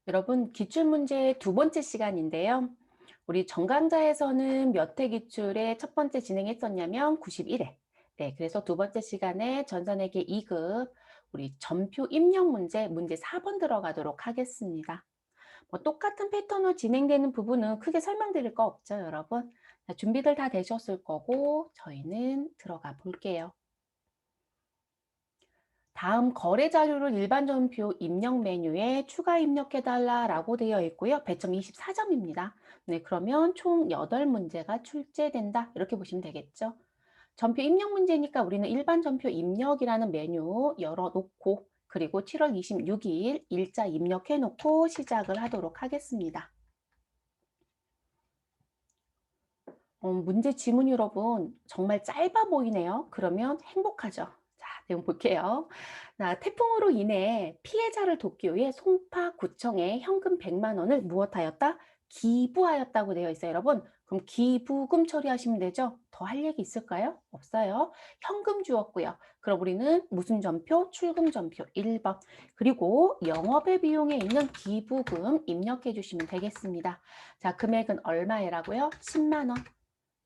여러분, 기출문제 두 번째 시간인데요. 우리 정강좌에서는 몇 회 기출에 첫 번째 진행했었냐면 91회. 네, 그래서 두 번째 시간에 전산회계 2급 우리 전표 입력 문제 4번 들어가도록 하겠습니다. 뭐 똑같은 패턴으로 진행되는 부분은 크게 설명드릴 거 없죠, 여러분? 자, 준비들 다 되셨을 거고 저희는 들어가 볼게요. 다음 거래 자료를 일반 전표 입력 메뉴에 추가 입력해달라라고 되어 있고요. 배점 24점입니다. 네, 그러면 총 8문제가 출제된다. 이렇게 보시면 되겠죠. 전표 입력 문제니까 우리는 일반 전표 입력이라는 메뉴 열어놓고 그리고 7월 26일 일자 입력해놓고 시작을 하도록 하겠습니다. 문제 지문 여러분 정말 짧아 보이네요. 그러면 행복하죠. 자, 내용 볼게요. 자, 태풍으로 인해 피해자를 돕기 위해 송파구청에 현금 100만 원을 무엇하였다? 기부하였다고 되어 있어요, 여러분. 그럼 기부금 처리하시면 되죠? 더 할 얘기 있을까요? 없어요. 현금 주었고요. 그럼 우리는 무슨 전표? 출금 전표 1번. 그리고 영업의 비용에 있는 기부금 입력해 주시면 되겠습니다. 자, 금액은 얼마라고요? 10만 원.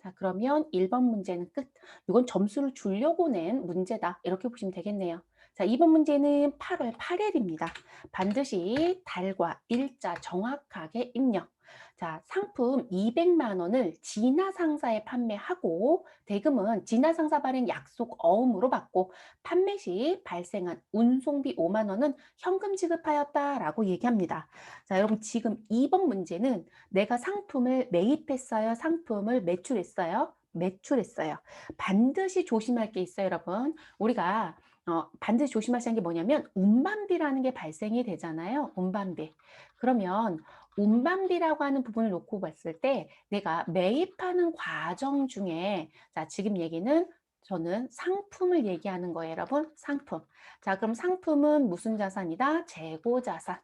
자, 그러면 1번 문제는 끝. 이건 점수를 주려고 낸 문제다. 이렇게 보시면 되겠네요. 자, 2번 문제는 8월 8일입니다. 반드시 달과 일자 정확하게 입력. 자, 상품 200만 원을 진화상사에 판매하고 대금은 진화상사 발행 약속 어음으로 받고 판매 시 발생한 운송비 5만 원은 현금 지급하였다라고 얘기합니다. 자, 여러분 지금 2번 문제는 내가 상품을 매입했어요? 상품을 매출했어요? 매출했어요. 반드시 조심할 게 있어요, 여러분. 우리가 반드시 조심하셔야 하는 게 뭐냐면 운반비라는 게 발생이 되잖아요. 운반비. 그러면 운반비라고 하는 부분을 놓고 봤을 때 내가 매입하는 과정 중에 자, 지금 얘기는 저는 상품을 얘기하는 거예요, 여러분. 상품. 자, 그럼 상품은 무슨 자산이다? 재고 자산.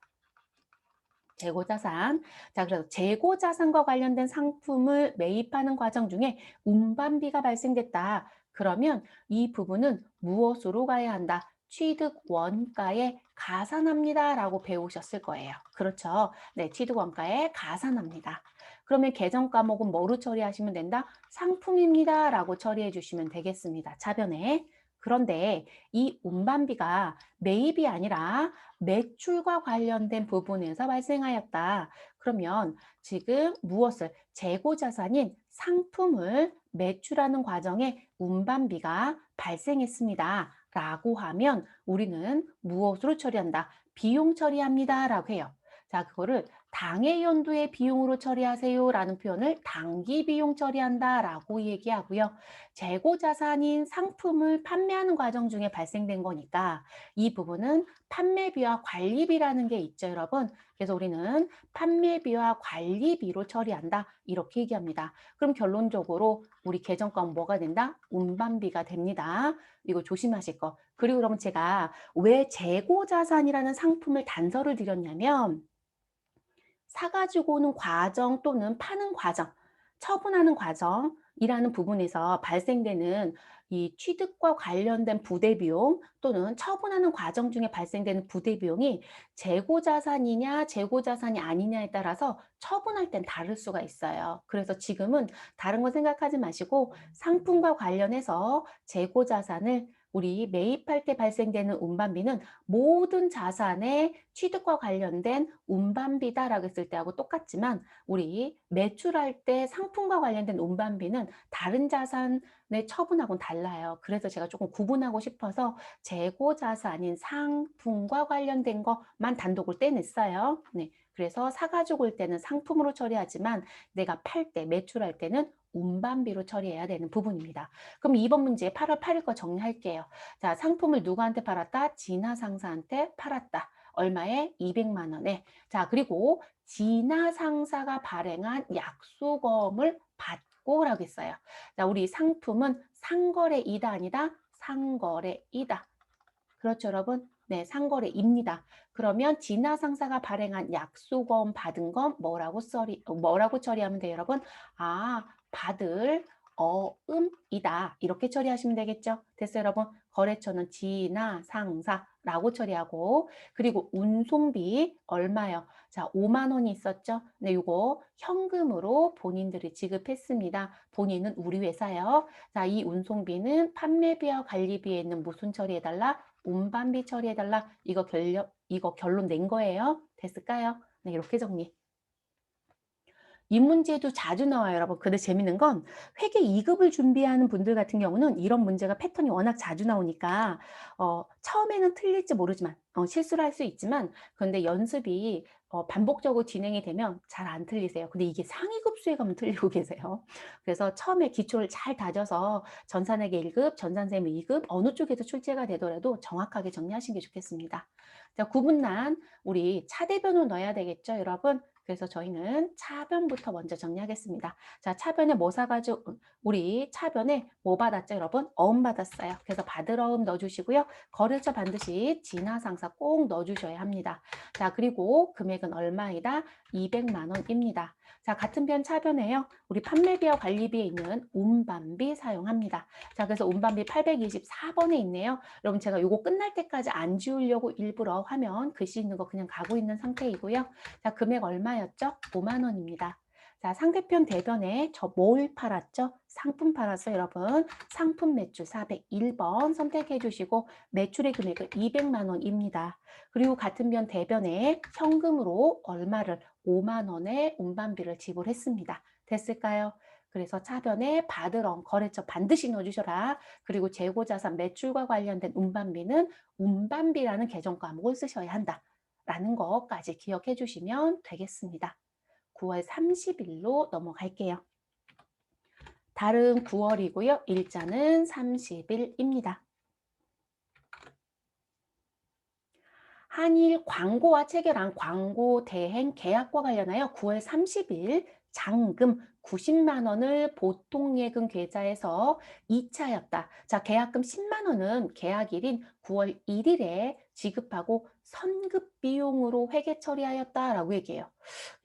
재고 자산. 자, 그래서 재고 자산과 관련된 상품을 매입하는 과정 중에 운반비가 발생됐다. 그러면 이 부분은 무엇으로 가야 한다? 취득 원가에 가산합니다라고 배우셨을 거예요. 그렇죠? 네, 취득 원가에 가산합니다. 그러면 계정 과목은 뭐로 처리하시면 된다? 상품입니다라고 처리해 주시면 되겠습니다. 자변에. 그런데 이 운반비가 매입이 아니라 매출과 관련된 부분에서 발생하였다. 그러면 지금 무엇을 재고 자산인 상품을 매출하는 과정에 운반비가 발생했습니다. 라고 하면 우리는 무엇으로 처리한다? 비용 처리합니다. 라고 해요. 자, 그거를 당해 연도의 비용으로 처리하세요 라는 표현을 당기 비용 처리한다 라고 얘기하고요. 재고 자산인 상품을 판매하는 과정 중에 발생된 거니까 이 부분은 판매비와 관리비라는 게 있죠, 여러분. 그래서 우리는 판매비와 관리비로 처리한다. 이렇게 얘기합니다. 그럼 결론적으로 우리 계정가는 뭐가 된다? 운반비가 됩니다. 이거 조심하실 거. 그리고 그러면 제가 왜 재고자산이라는 상품을 단서를 드렸냐면 사가지고 오는 과정 또는 파는 과정, 처분하는 과정이라는 부분에서 발생되는 이 취득과 관련된 부대비용 또는 처분하는 과정 중에 발생되는 부대비용이 재고자산이냐 재고자산이 아니냐에 따라서 처분할 땐 다를 수가 있어요. 그래서 지금은 다른 거 생각하지 마시고 상품과 관련해서 재고자산을 우리 매입할 때 발생되는 운반비는 모든 자산의 취득과 관련된 운반비다라고 했을 때하고 똑같지만 우리 매출할 때 상품과 관련된 운반비는 다른 자산의 처분하고는 달라요. 그래서 제가 조금 구분하고 싶어서 재고 자산인 상품과 관련된 것만 단독으로 떼냈어요. 네. 그래서 사가지고 올 때는 상품으로 처리하지만 내가 팔 때, 매출할 때는 운반비로 처리해야 되는 부분입니다. 그럼 2번 문제 8월 8일 거 정리할게요. 자, 상품을 누구한테 팔았다? 진화상사한테 팔았다. 얼마에? 200만 원에. 자, 그리고 진화상사가 발행한 약수검을 받고라고 했어요. 자, 우리 상품은 상거래이다 아니다? 상거래이다. 그렇죠, 여러분? 네, 상거래입니다. 그러면 진화상사가 발행한 약수검 받은 건 뭐라고 처리하면 돼요, 여러분? 아, 받을 어음이다. 이렇게 처리하시면 되겠죠. 됐어요, 여러분? 거래처는 지나 상사라고 처리하고 그리고 운송비 얼마요? 자, 5만 원이 있었죠? 네, 요거 현금으로 본인들이 지급했습니다. 본인은 우리 회사요. 자, 이 운송비는 판매비와 관리비에 있는 무슨 처리해달라? 운반비 처리해달라. 이거 결론 낸 거예요. 됐을까요? 네, 이렇게 정리. 이 문제도 자주 나와요, 여러분. 근데 재밌는 건 회계 2급을 준비하는 분들 같은 경우는 이런 문제가 패턴이 워낙 자주 나오니까 처음에는 틀릴지 모르지만 실수를 할 수 있지만 근데 연습이 반복적으로 진행이 되면 잘 안 틀리세요. 근데 이게 상위급 수에 가면 틀리고 계세요. 그래서 처음에 기초를 잘 다져서 전산회계 1급, 전산세무 2급 어느 쪽에서 출제가 되더라도 정확하게 정리하시는 게 좋겠습니다. 자, 구분란 우리 차대변으로 넣어야 되겠죠, 여러분? 그래서 저희는 차변부터 먼저 정리하겠습니다. 자, 차변에 뭐 사가지고 우리 차변에 뭐 받았죠, 여러분? 어음 받았어요. 그래서 받을 어음 넣어주시고요. 거래처 반드시 진화상사 꼭 넣어주셔야 합니다. 자, 그리고 금액은 얼마이다? 200만 원입니다. 자, 같은 편 차변에요. 우리 판매비와 관리비에 있는 운반비 사용합니다. 자, 그래서 운반비 824번에 있네요. 여러분 제가 요거 끝날 때까지 안 지우려고 일부러 화면 글씨 있는 거 그냥 가고 있는 상태이고요. 자, 금액 얼마였죠? 5만 원입니다. 자, 상대편 대변에 저 뭘 팔았죠? 상품 팔았어요, 여러분. 상품 매출 401번 선택해 주시고 매출의 금액은 200만 원입니다. 그리고 같은 편 대변에 현금으로 얼마를 5만 원의 운반비를 지불했습니다. 됐을까요? 그래서 차변에 받으러 거래처 반드시 넣어주셔라. 그리고 재고자산 매출과 관련된 운반비는 운반비라는 계정 과목을 쓰셔야 한다. 라는 것까지 기억해 주시면 되겠습니다. 9월 30일로 넘어갈게요. 달은 9월이고요. 일자는 30일입니다. 한일 광고와 체결한 광고 대행 계약과 관련하여 9월 30일 잔금 90만 원을 보통예금 계좌에서 이체하였다. 자, 계약금 10만 원은 계약일인 9월 1일에 지급하고 선급 비용으로 회계 처리하였다라고 얘기해요.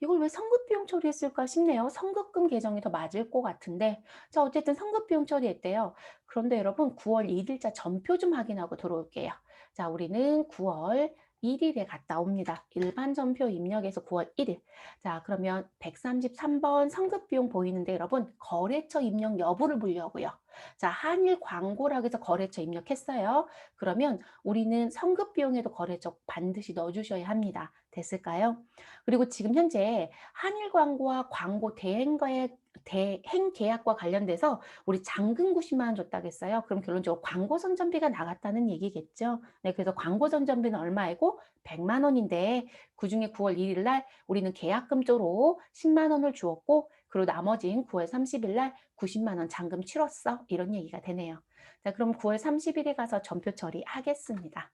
이걸 왜 선급 비용 처리했을까 싶네요. 선급금 계정이 더 맞을 것 같은데. 자, 어쨌든 선급 비용 처리했대요. 그런데 여러분 9월 1일자 전표 좀 확인하고 들어올게요. 자, 우리는 9월 1일에 갔다 옵니다. 일반 전표 입력에서 9월 1일. 자, 그러면 133번 성급비용 보이는데 여러분 거래처 입력 여부를 보려고요. 자, 한일 광고라고 해서 거래처 입력했어요. 그러면 우리는 성급비용에도 거래처 반드시 넣어주셔야 합니다. 됐을까요? 그리고 지금 현재 한일 광고와 광고 대행 계약과 관련돼서 우리 잔금 90만 원 줬다고 했어요. 그럼 결론적으로 광고 선전비가 나갔다는 얘기겠죠. 네, 그래서 광고 선전비는 얼마이고 100만 원인데 그중에 9월 1일 날 우리는 계약금 쪽으로 10만 원을 주었고 그리고 나머진 9월 30일 날 90만 원 잔금 치렀어. 이런 얘기가 되네요. 자, 그럼 9월 30일에 가서 전표 처리하겠습니다.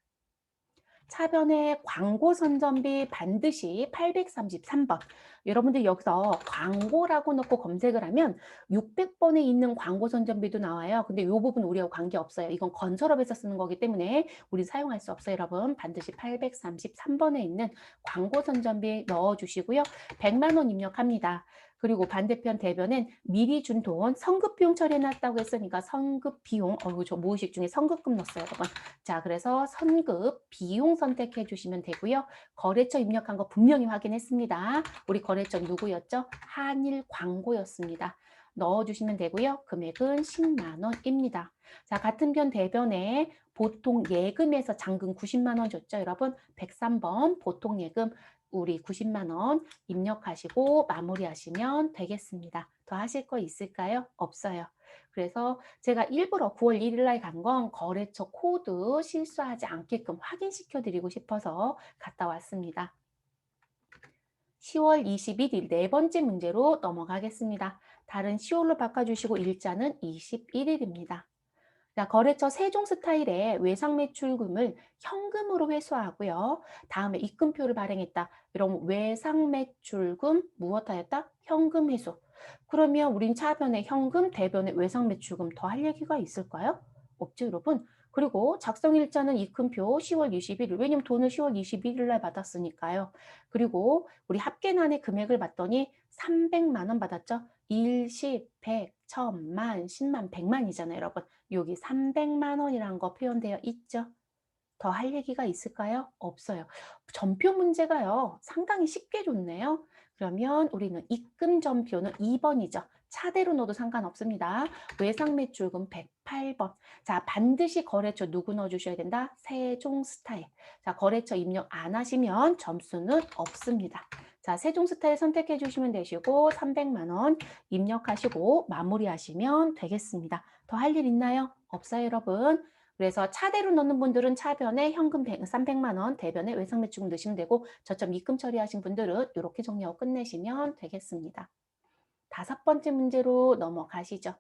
차변에 광고 선전비 반드시 833번. 여러분들 여기서 광고라고 넣고 검색을 하면 600번에 있는 광고 선전비도 나와요. 근데 이 부분 우리하고 관계없어요. 이건 건설업에서 쓰는 거기 때문에 우리 사용할 수 없어요, 여러분. 반드시 833번에 있는 광고 선전비 넣어주시고요. 100만 원 입력합니다. 그리고 반대편 대변은 미리 준 돈 선급 비용 처리해놨다고 했으니까 선급 비용, 저 모의식 중에 선급금 넣었어요, 여러분. 자, 그래서 선급 비용 선택해 주시면 되고요. 거래처 입력한 거 분명히 확인했습니다. 우리 거래처 누구였죠? 한일 광고였습니다. 넣어주시면 되고요. 금액은 10만 원입니다. 자, 같은 편 대변에 보통 예금에서 잔금 90만 원 줬죠, 여러분? 103번 보통 예금 우리 90만 원 입력하시고 마무리하시면 되겠습니다. 더 하실 거 있을까요? 없어요. 그래서 제가 일부러 9월 1일 날 간 건 거래처 코드 실수하지 않게끔 확인시켜 드리고 싶어서 갔다 왔습니다. 10월 21일 네 번째 문제로 넘어가겠습니다. 다른 10월로 바꿔주시고 일자는 21일입니다. 자, 거래처 세종 스타일의 외상 매출금을 현금으로 회수하고요. 다음에 입금표를 발행했다. 이런 외상 매출금 무엇하였다? 현금 회수. 그러면 우린 차변에 현금, 대변에 외상 매출금 더 할 얘기가 있을까요? 없죠, 여러분? 그리고 작성일자는 입금표 10월 21일, 왜냐면 돈을 10월 21일 날 받았으니까요. 그리고 우리 합계난의 금액을 봤더니 300만 원 받았죠. 1, 10, 100, 1000만, 10만, 100만이잖아요, 여러분. 여기 300만 원이라는 거 표현되어 있죠. 더 할 얘기가 있을까요? 없어요. 전표 문제가요, 상당히 쉽게 줬네요. 그러면 우리는 입금 전표는 2번이죠. 차대로 넣어도 상관없습니다. 외상 매출금 108번. 자, 반드시 거래처 누구 넣어주셔야 된다? 세종스타일. 자, 거래처 입력 안 하시면 점수는 없습니다. 자, 세종스타일 선택해 주시면 되시고 300만 원 입력하시고 마무리하시면 되겠습니다. 더 할 일 있나요? 없어요, 여러분. 그래서 차대로 넣는 분들은 차변에 현금 300만 원, 대변에 외상매출금 넣으시면 되고 저점 입금 처리하신 분들은 이렇게 정리하고 끝내시면 되겠습니다. 5번째 문제로 넘어가시죠.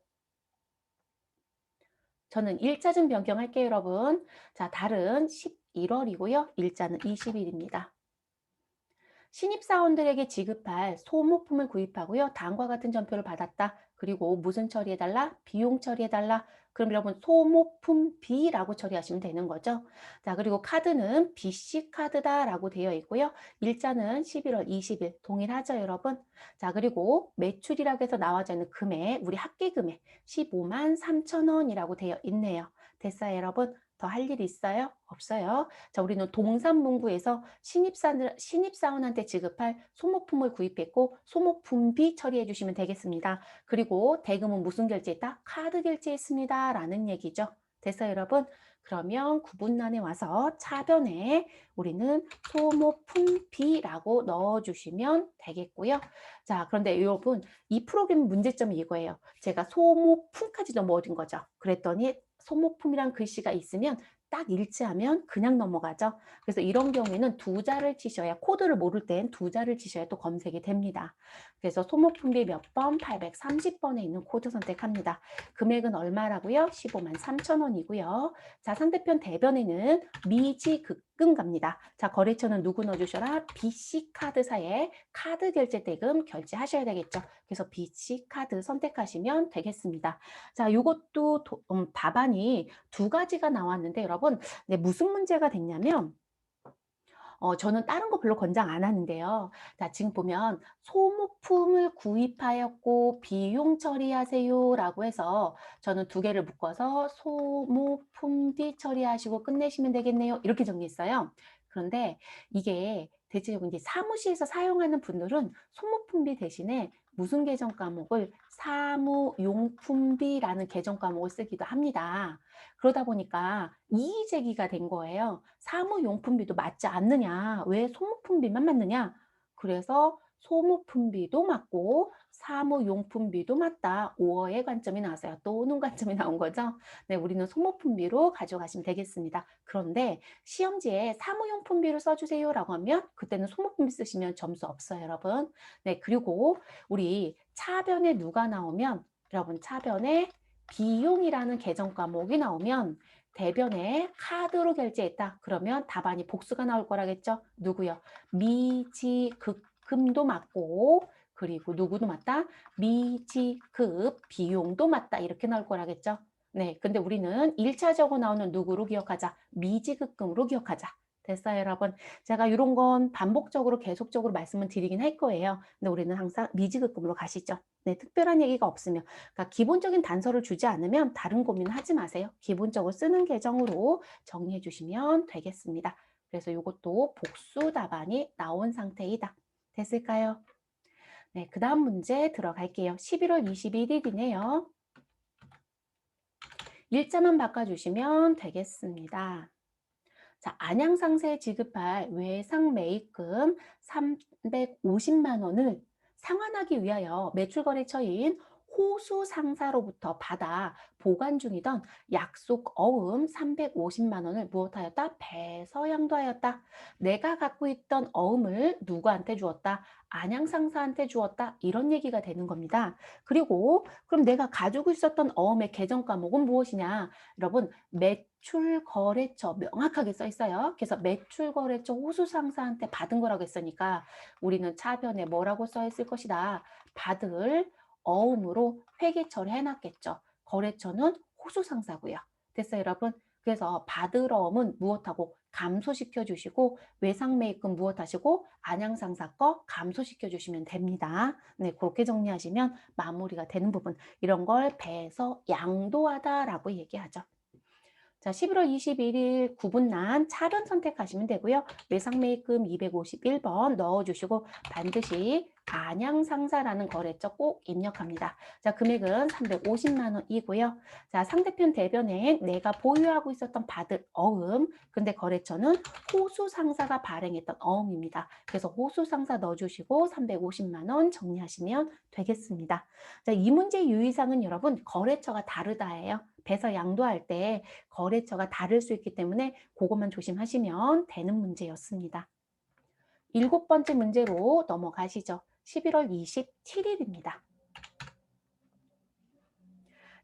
저는 일자좀 변경할게요, 여러분. 자, 달은 11월이고요. 일자는 20일입니다. 신입사원들에게 지급할 소모품을 구입하고요. 다음과 같은 전표를 받았다. 그리고 무슨 처리해달라? 비용 처리해달라. 그럼 여러분 소모품 B라고 처리하시면 되는 거죠. 자, 그리고 카드는 BC카드다라고 되어 있고요. 일자는 11월 20일 동일하죠, 여러분. 자, 그리고 매출이라고 해서 나와져 있는 금액, 우리 합계금액 15만 3천 원이라고 되어 있네요. 됐어요, 여러분? 더 할 일 있어요? 없어요. 자, 우리는 동산문구에서 신입사원한테 지급할 소모품을 구입했고 소모품비 처리해 주시면 되겠습니다. 그리고 대금은 무슨 결제했다? 카드 결제했습니다. 라는 얘기죠. 됐어요, 여러분? 그러면 구분란에 와서 차변에 우리는 소모품비라고 넣어주시면 되겠고요. 자, 그런데 여러분 이 프로그램 문제점이 이거예요. 제가 소모품까지 넘어버린 거죠. 그랬더니 소모품이란 글씨가 있으면 딱 일치하면 그냥 넘어가죠. 그래서 이런 경우에는 두 자를 치셔야, 코드를 모를 땐 두 자를 치셔야 또 검색이 됩니다. 그래서 소모품비 몇 번? 830번에 있는 코드 선택합니다. 금액은 얼마라고요? 15만 3천 원이고요. 자, 상대편 대변에는 미지급금 갑니다. 자, 거래처는 누구 넣어주셔라? BC카드사에 카드 결제 대금 결제하셔야 되겠죠. 그래서 BC카드 선택하시면 되겠습니다. 자, 이것도 답안이 두 가지가 나왔는데 여러분, 네, 무슨 문제가 됐냐면 저는 다른 거 별로 권장 안 하는데요. 자, 지금 보면 소모품을 구입하였고 비용 처리하세요라고 해서 저는 두 개를 묶어서 소모품비 처리하시고 끝내시면 되겠네요. 이렇게 정리했어요. 그런데 이게 대체적으로 이제 사무실에서 사용하는 분들은 소모품비 대신에 무슨 계정 과목을 사무용품비라는 계정 과목을 쓰기도 합니다. 그러다 보니까 이의 제기가 된 거예요. 사무용품비도 맞지 않느냐? 왜 소모품비만 맞느냐? 그래서 소모품비도 맞고 사무용품비도 맞다. 오어의 관점이 나왔어요. 또 오는 관점이 나온 거죠. 네, 우리는 소모품비로 가져가시면 되겠습니다. 그런데 시험지에 사무용품비를 써주세요라고 하면 그때는 소모품비 쓰시면 점수 없어요, 여러분. 네, 그리고 우리 차변에 누가 나오면 여러분 차변에 비용이라는 계정 과목이 나오면 대변에 카드로 결제했다. 그러면 답안이 복수가 나올 거라겠죠. 누구요? 미지급금도 맞고 그리고 누구도 맞다? 미지급 비용도 맞다. 이렇게 나올 거라겠죠. 네, 근데 우리는 1차적으로 나오는 누구로 기억하자? 미지급금으로 기억하자. 됐어요, 여러분? 제가 이런 건 반복적으로 계속적으로 말씀을 드리긴 할 거예요. 근데 우리는 항상 미지급금으로 가시죠. 네, 특별한 얘기가 없으면. 그러니까 기본적인 단서를 주지 않으면 다른 고민은 하지 마세요. 기본적으로 쓰는 계정으로 정리해 주시면 되겠습니다. 그래서 이것도 복수 답안이 나온 상태이다. 됐을까요? 네, 그 다음 문제 들어갈게요. 11월 21일이네요. 일자만 바꿔주시면 되겠습니다. 자, 안양상사에 지급할 외상 매입금 350만 원을 상환하기 위하여 매출거래처인 호수상사로부터 받아 보관 중이던 약속 어음 350만 원을 무엇하였다? 배서양도하였다. 내가 갖고 있던 어음을 누구한테 주었다? 안양상사한테 주었다. 이런 얘기가 되는 겁니다. 그리고 그럼 내가 가지고 있었던 어음의 계정 과목은 무엇이냐? 여러분, 매출거래처 명확하게 써 있어요. 그래서 매출거래처 호수상사한테 받은 거라고 했으니까 우리는 차변에 뭐라고 써 있을 것이다. 받을 어음으로 회계 처리해 놨겠죠. 거래처는 호수상사고요. 됐어요, 여러분? 그래서 바드럼은 무엇하고 감소시켜 주시고 외상매입금 무엇하시고 안양상사 거 감소시켜 주시면 됩니다. 네, 그렇게 정리하시면 마무리가 되는 부분 이런 걸 배에서 양도하다라고 얘기하죠. 자, 11월 21일 구분란 차변 선택하시면 되고요. 외상매입금 251번 넣어주시고 반드시 안양상사라는 거래처 꼭 입력합니다. 자, 금액은 350만 원이고요. 자, 상대편 대변에 내가 보유하고 있었던 받을 어음, 근데 거래처는 호수상사가 발행했던 어음입니다. 그래서 호수상사 넣어주시고 350만 원 정리하시면 되겠습니다. 자, 이 문제 유의사항은 여러분 거래처가 다르다예요. 배서 양도할 때 거래처가 다를 수 있기 때문에 그것만 조심하시면 되는 문제였습니다. 7번째 문제로 넘어가시죠. 11월 27일입니다.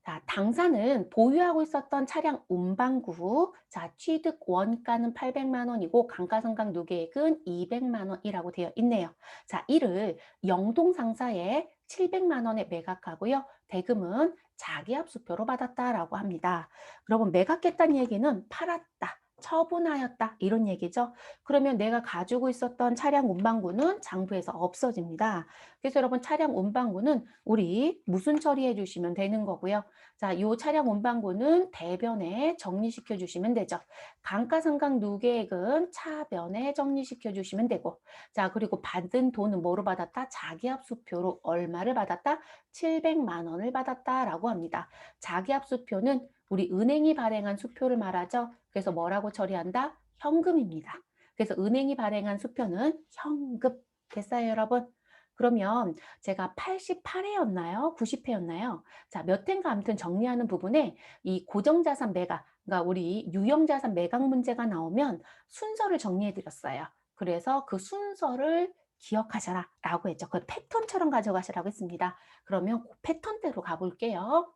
자, 당사는 보유하고 있었던 차량 운반구, 자, 취득 원가는 800만 원이고 감가상각 누계액은 200만 원이라고 되어 있네요. 자, 이를 영동상사에 700만 원에 매각하고요. 대금은 자기압수표로 받았다라고 합니다. 그러면 매각했다는 얘기는 팔았다, 처분하였다 이런 얘기죠. 그러면 내가 가지고 있었던 차량 운반구는 장부에서 없어집니다. 그래서 여러분 차량 운반구는 우리 무슨 처리해 주시면 되는 거고요. 자, 요 차량 운반구는 대변에 정리시켜 주시면 되죠. 감가상각 누계액은 차변에 정리시켜 주시면 되고, 자, 그리고 받은 돈은 뭐로 받았다? 자기압수표로 얼마를 받았다? 700만 원을 받았다라고 합니다. 자기압수표는 우리 은행이 발행한 수표를 말하죠. 그래서 뭐라고 처리한다? 현금입니다. 그래서 은행이 발행한 수표는 현금. 됐어요, 여러분? 그러면 제가 88회였나요? 90회였나요? 자, 몇 회인가 아무튼 정리하는 부분에 이 고정자산 매각, 그러니까 우리 유형자산 매각 문제가 나오면 순서를 정리해 드렸어요. 그래서 그 순서를 기억하셔라 라고 했죠. 그 패턴처럼 가져가시라고 했습니다. 그러면 그 패턴대로 가볼게요.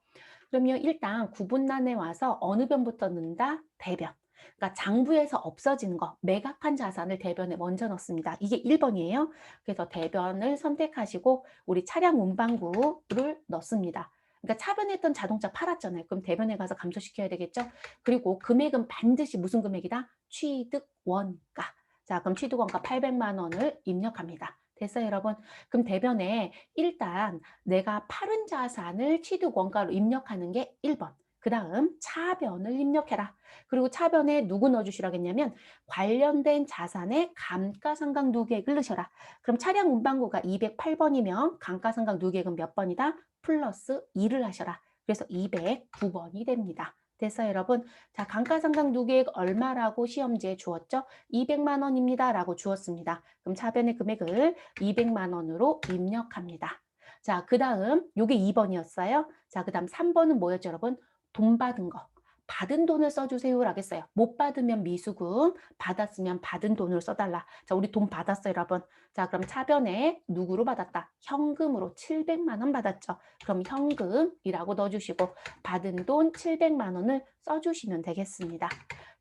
그러면 일단 구분란에 와서 어느 변부터 넣는다? 대변. 그러니까 장부에서 없어지는 거, 매각한 자산을 대변에 먼저 넣습니다. 이게 1번이에요. 그래서 대변을 선택하시고 우리 차량 운반구를 넣습니다. 그러니까 차변했던 자동차 팔았잖아요. 그럼 대변에 가서 감소시켜야 되겠죠? 그리고 금액은 반드시 무슨 금액이다? 취득원가. 자, 그럼 취득원가 800만 원을 입력합니다. 됐어요, 여러분? 그럼 대변에 일단 내가 팔은 자산을 취득원가로 입력하는 게 1번. 그 다음 차변을 입력해라. 그리고 차변에 누구 넣어주시라고 했냐면 관련된 자산의 감가상각 누계액을 넣으셔라. 그럼 차량 운반구가 208번이면 감가상각 누계액은 몇 번이다? 플러스 2를 하셔라. 그래서 209번이 됩니다. 됐어요, 여러분? 자, 감가상각 누계액 얼마라고 시험지에 주었죠? 200만 원입니다. 라고 주었습니다. 그럼 차변의 금액을 200만 원으로 입력합니다. 자, 그 다음 요게 2번이었어요. 자, 그 다음 3번은 뭐였죠, 여러분? 돈 받은 거. 받은 돈을 써주세요라고 했어요. 못 받으면 미수금, 받았으면 받은 돈을 써달라. 자, 우리 돈 받았어요, 여러분. 자, 그럼 차변에 누구로 받았다? 현금으로 700만 원 받았죠. 그럼 현금이라고 넣어주시고 받은 돈 700만 원을 써주시면 되겠습니다.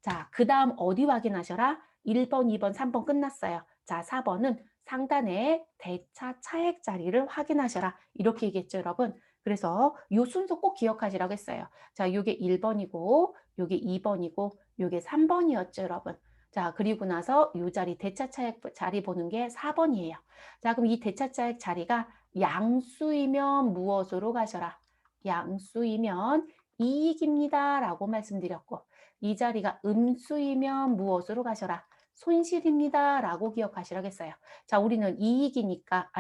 자, 그 다음 어디 확인하셔라? 1번, 2번, 3번 끝났어요. 자, 4번은 상단에 대차 차액 자리를 확인하셔라. 이렇게 얘기했죠, 여러분. 그래서 요 순서 꼭 기억하시라고 했어요. 자, 요게 1번이고, 요게 2번이고, 요게 3번이었죠, 여러분. 자, 그리고 나서 요 자리 대차 차액 자리 보는 게 4번이에요. 자, 그럼 이 대차 차액 자리가 양수이면 무엇으로 가셔라? 양수이면 이익입니다. 라고 말씀드렸고, 이 자리가 음수이면 무엇으로 가셔라? 손실입니다. 라고 기억하시라고 했어요. 자, 우리는 이익이니까,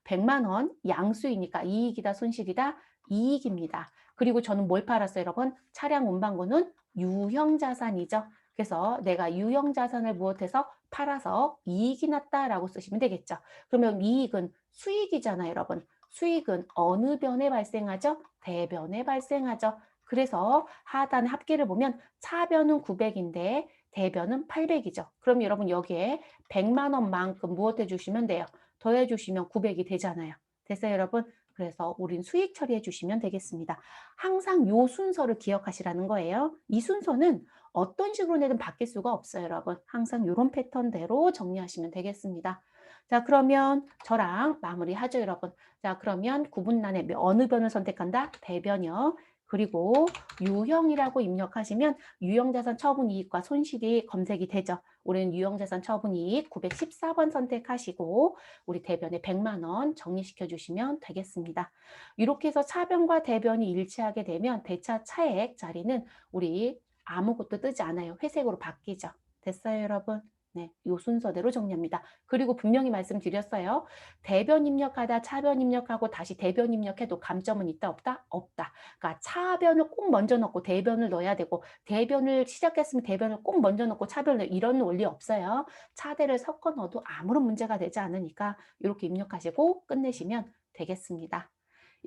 100만 원 양수이니까 이익이다, 손실이다, 이익입니다. 그리고 저는 뭘 팔았어요, 여러분? 차량 운반구는 유형자산이죠. 그래서 내가 유형자산을 무엇해서 팔아서 이익이 났다라고 쓰시면 되겠죠. 그러면 이익은 수익이잖아요, 여러분. 수익은 어느 변에 발생하죠? 대변에 발생하죠. 그래서 하단 합계를 보면 차변은 900인데 대변은 800이죠. 그럼 여러분 여기에 100만 원만큼 무엇해 주시면 돼요? 더해 주시면 900이 되잖아요. 됐어요, 여러분? 그래서 우린 수익 처리해 주시면 되겠습니다. 항상 요 순서를 기억하시라는 거예요. 이 순서는 어떤 식으로 내든 바뀔 수가 없어요, 여러분. 항상 요런 패턴대로 정리하시면 되겠습니다. 자, 그러면 저랑 마무리하죠, 여러분. 자, 그러면 구분란에 어느 변을 선택한다? 대변이요. 그리고 유형이라고 입력하시면 유형자산 처분 이익과 손실이 검색이 되죠. 우리는 유형자산 처분 이익 914번 선택하시고 우리 대변에 100만 원 정리시켜 주시면 되겠습니다. 이렇게 해서 차변과 대변이 일치하게 되면 대차 차액 자리는 우리 아무것도 뜨지 않아요. 회색으로 바뀌죠. 됐어요, 여러분? 네, 요 순서대로 정리합니다. 그리고 분명히 말씀드렸어요. 대변 입력하다 차변 입력하고 다시 대변 입력해도 감점은 있다 없다? 없다. 그러니까 차변을 꼭 먼저 넣고 대변을 넣어야 되고 대변을 시작했으면 대변을 꼭 먼저 넣고 차변을 이런 원리 없어요. 차대를 섞어 넣어도 아무런 문제가 되지 않으니까 이렇게 입력하시고 끝내시면 되겠습니다.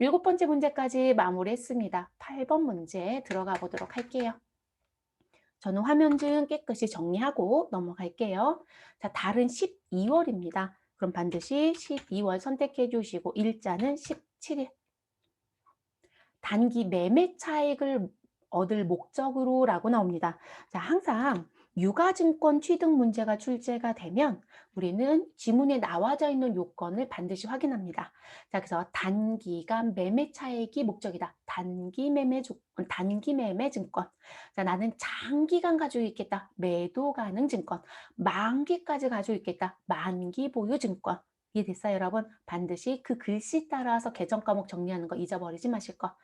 7번째 문제까지 마무리했습니다. 8번 문제 들어가 보도록 할게요. 저는 화면 중 깨끗이 정리하고 넘어갈게요. 자, 달은 12월입니다. 그럼 반드시 12월 선택해 주시고 일자는 17일. 단기 매매 차익을 얻을 목적으로 라고 나옵니다. 자, 항상 유가증권 취득 문제가 출제가 되면 우리는 지문에 나와져 있는 요건을 반드시 확인합니다. 자, 그래서 단기간 매매 차익이 목적이다. 단기 매매 증권. 자, 나는 장기간 가지고 있겠다. 매도 가능 증권. 만기까지 가지고 있겠다. 만기 보유 증권. 이해됐어요, 여러분? 반드시 그 글씨 따라서 계정 과목 정리하는 거 잊어버리지 마실 거.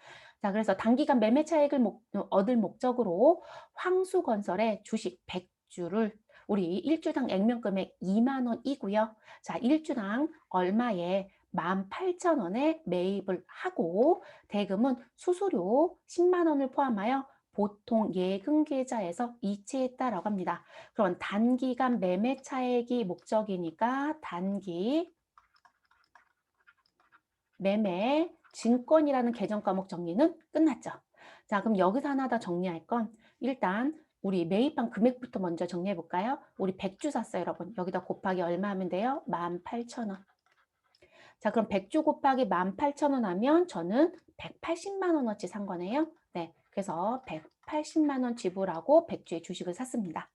자, 그래서 단기간 매매 차익을 얻을 목적으로 황수건설의 주식 100주를 우리 일주당 액면금액 2만 원이고요. 자, 일주당 얼마에 18,000원에 매입을 하고 대금은 수수료 10만 원을 포함하여 보통 예금 계좌에서 이체했다라고 합니다. 그럼 단기간 매매 차익이 목적이니까 단기 매매, 증권이라는 계정 과목 정리는 끝났죠. 자, 그럼 여기서 하나 더 정리할 건 일단 우리 매입한 금액부터 먼저 정리해 볼까요? 우리 100주 샀어요, 여러분. 여기다 곱하기 얼마 하면 돼요? 18,000원. 자, 그럼 100주 곱하기 18,000원 하면 저는 180만 원어치 산 거네요. 네, 그래서 180만 원 지불하고 100주의 주식을 샀습니다.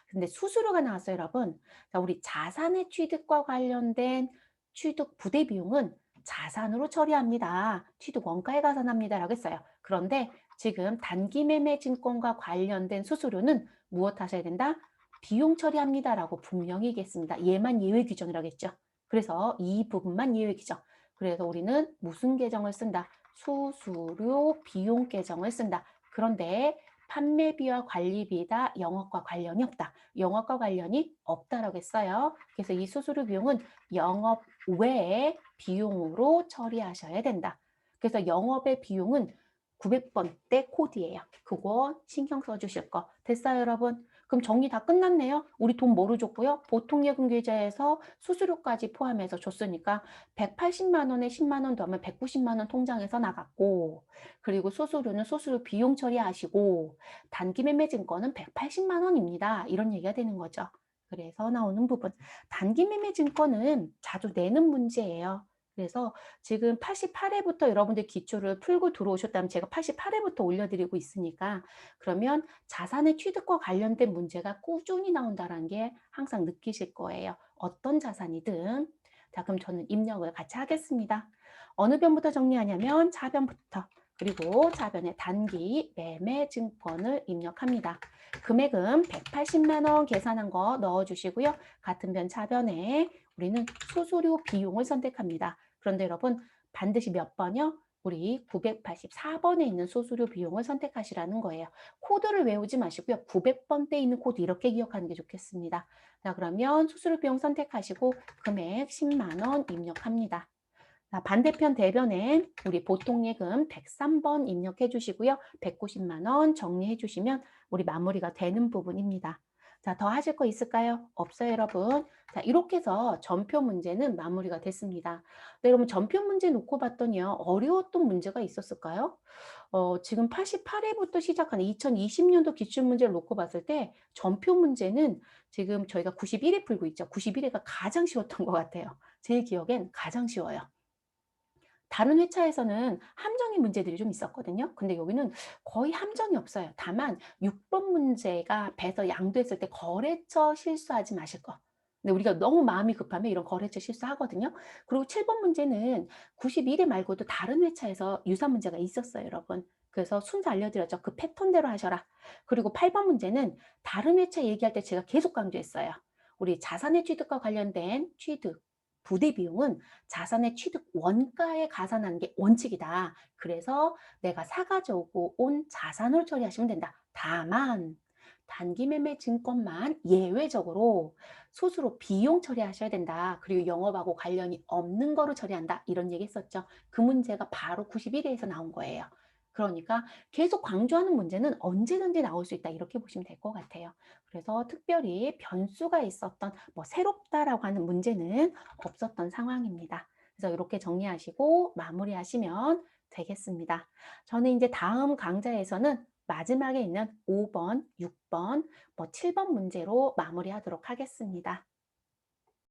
근데 수수료가 나왔어요, 여러분. 자, 우리 자산의 취득과 관련된 취득 부대 비용은 자산으로 처리합니다. 취득 원가에 가산합니다. 라고 했어요. 그런데 지금 단기 매매 증권과 관련된 수수료는 무엇 하셔야 된다? 비용 처리합니다. 라고 분명히 얘기했습니다. 얘만 예외 규정이라고 했죠. 그래서 이 부분만 예외 규정. 그래서 우리는 무슨 계정을 쓴다? 수수료 비용 계정을 쓴다. 그런데 판매비와 관리비다 영업과 관련이 없다. 영업과 관련이 없다라고 했어요. 그래서 이 수수료 비용은 영업 외의 비용으로 처리하셔야 된다. 그래서 영업의 비용은 900번대 코드예요. 그거 신경 써주실 거. 됐어요, 여러분? 그럼 정리 다 끝났네요. 우리 돈 뭐로 줬고요? 보통예금 계좌에서 수수료까지 포함해서 줬으니까 180만 원에 10만 원 더하면 190만 원 통장에서 나갔고 그리고 수수료는 수수료 비용 처리하시고 단기 매매 증권은 180만 원입니다. 이런 얘기가 되는 거죠. 그래서 나오는 부분. 단기 매매 증권은 자주 내는 문제예요. 그래서 지금 88회부터 여러분들 기초를 풀고 들어오셨다면 제가 88회부터 올려드리고 있으니까 그러면 자산의 취득과 관련된 문제가 꾸준히 나온다는 게 항상 느끼실 거예요. 어떤 자산이든. 자, 그럼 저는 입력을 같이 하겠습니다. 어느 변부터 정리하냐면 차변부터. 그리고 차변에 단기 매매 증권을 입력합니다. 금액은 180만 원 계산한 거 넣어주시고요. 같은 변 차변에 우리는 수수료 비용을 선택합니다. 그런데 여러분 반드시 몇 번이요? 우리 984번에 있는 수수료 비용을 선택하시라는 거예요. 코드를 외우지 마시고요. 900번대에 있는 코드 이렇게 기억하는 게 좋겠습니다. 자, 그러면 수수료 비용 선택하시고 금액 10만 원 입력합니다. 자, 반대편 대변에 우리 보통예금 103번 입력해 주시고요. 190만 원 정리해 주시면 우리 마무리가 되는 부분입니다. 자, 더 하실 거 있을까요? 없어요, 여러분. 자, 이렇게 해서 전표 문제는 마무리가 됐습니다. 네, 여러분 전표 문제 놓고 봤더니요. 어려웠던 문제가 있었을까요? 지금 88회부터 시작하는 2020년도 기출문제를 놓고 봤을 때 전표 문제는 지금 저희가 91회 풀고 있죠. 91회가 가장 쉬웠던 것 같아요. 제 기억엔 가장 쉬워요. 다른 회차에서는 함정의 문제들이 좀 있었거든요. 근데 여기는 거의 함정이 없어요. 다만 6번 문제가 배서 양도했을 때 거래처 실수하지 마실 거. 근데 우리가 너무 마음이 급하면 이런 거래처 실수하거든요. 그리고 7번 문제는 91회 말고도 다른 회차에서 유사 문제가 있었어요, 여러분. 그래서 순서 알려드렸죠. 그 패턴대로 하셔라. 그리고 8번 문제는 다른 회차 얘기할 때 제가 계속 강조했어요. 우리 자산의 취득과 관련된 취득, 부대 비용은 자산의 취득 원가에 가산하는 게 원칙이다. 그래서 내가 사가지고 온 자산을 처리하시면 된다. 다만 단기 매매 증권만 예외적으로 수수료 비용 처리하셔야 된다. 그리고 영업하고 관련이 없는 거로 처리한다. 이런 얘기 했었죠. 그 문제가 바로 91회에서 나온 거예요. 그러니까 계속 강조하는 문제는 언제든지 나올 수 있다. 이렇게 보시면 될 것 같아요. 그래서 특별히 변수가 있었던 뭐 새롭다라고 하는 문제는 없었던 상황입니다. 그래서 이렇게 정리하시고 마무리하시면 되겠습니다. 저는 이제 다음 강좌에서는 마지막에 있는 5번, 6번, 뭐 7번 문제로 마무리하도록 하겠습니다.